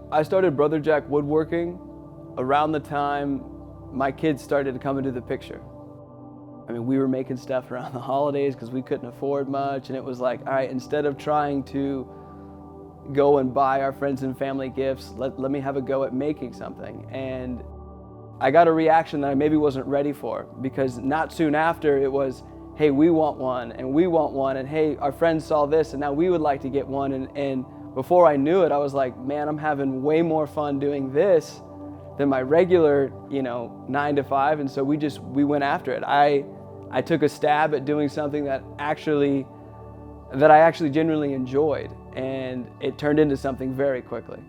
I started Brother Jack Woodworking around the time my kids started to come into the picture. I mean, we were making stuff around the holidays because we couldn't afford much, and it was like, all right, instead of trying to go and buy our friends and family gifts, let me have a go at making something. And I got a reaction that I maybe wasn't ready for, because not soon after it was, hey, we want one, and hey, our friends saw this, and now we would like to get one. And before I knew it, I was like, man, I'm having way more fun doing this than my regular, 9 to 5. And so we went after it. I took a stab at doing something that I actually genuinely enjoyed, and it turned into something very quickly.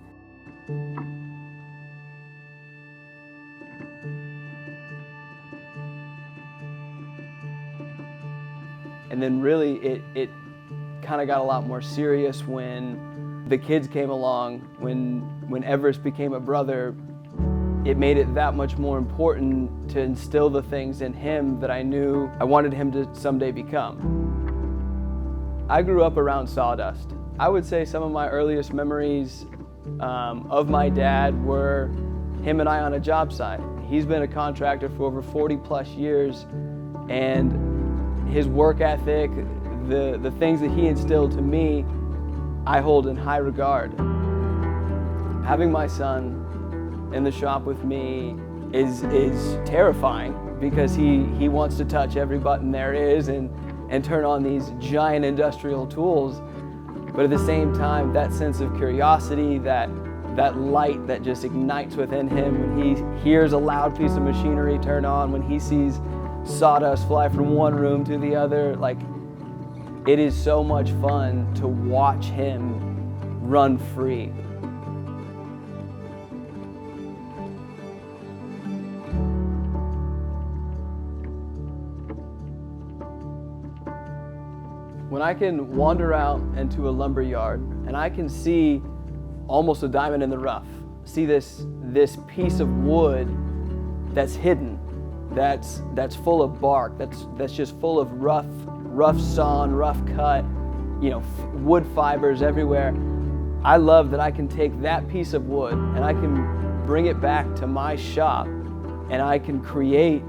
And then really it kind of got a lot more serious when the kids came along. When Everest became a brother, it made it that much more important to instill the things in him that I knew I wanted him to someday become. I grew up around sawdust. I would say some of my earliest memories of my dad were him and I on a job site. He's been a contractor for over 40 plus years, and his work ethic, the things that he instilled to me, I hold in high regard. Having my son in the shop with me is terrifying, because he wants to touch every button there is and turn on these giant industrial tools. But at the same time, that sense of curiosity, that light that just ignites within him when he hears a loud piece of machinery turn on, when he sees sawdust fly from one room to the other, like, it is so much fun to watch him run free. When I can wander out into a lumber yard and I can see almost a diamond in the rough, see this piece of wood that's hidden, that's full of bark, that's just full of rough sawn, rough cut, wood fibers everywhere. I love that I can take that piece of wood and I can bring it back to my shop and I can create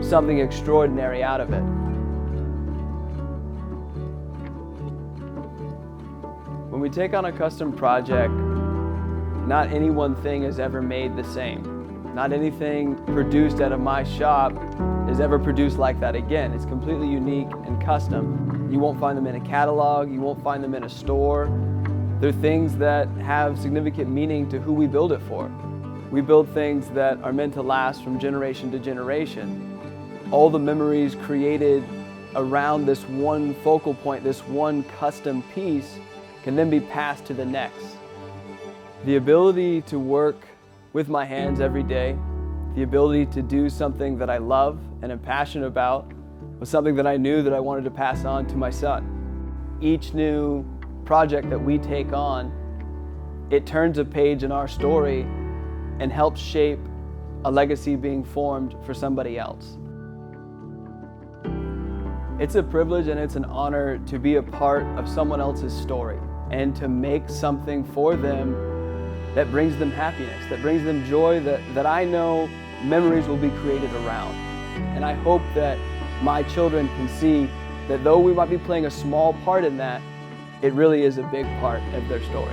something extraordinary out of it. When we take on a custom project, not any one thing is ever made the same. Not anything produced out of my shop is ever produced like that again. It's completely unique and custom. You won't find them in a catalog, you won't find them in a store. They're things that have significant meaning to who we build it for. We build things that are meant to last from generation to generation. All the memories created around this one focal point, this one custom piece, can then be passed to the next. The ability to work with my hands every day, the ability to do something that I love and am passionate about, was something that I knew that I wanted to pass on to my son. Each new project that we take on, it turns a page in our story and helps shape a legacy being formed for somebody else. It's a privilege and it's an honor to be a part of someone else's story and to make something for them that brings them happiness, that brings them joy, that I know memories will be created around. And I hope that my children can see that though we might be playing a small part in that, it really is a big part of their story.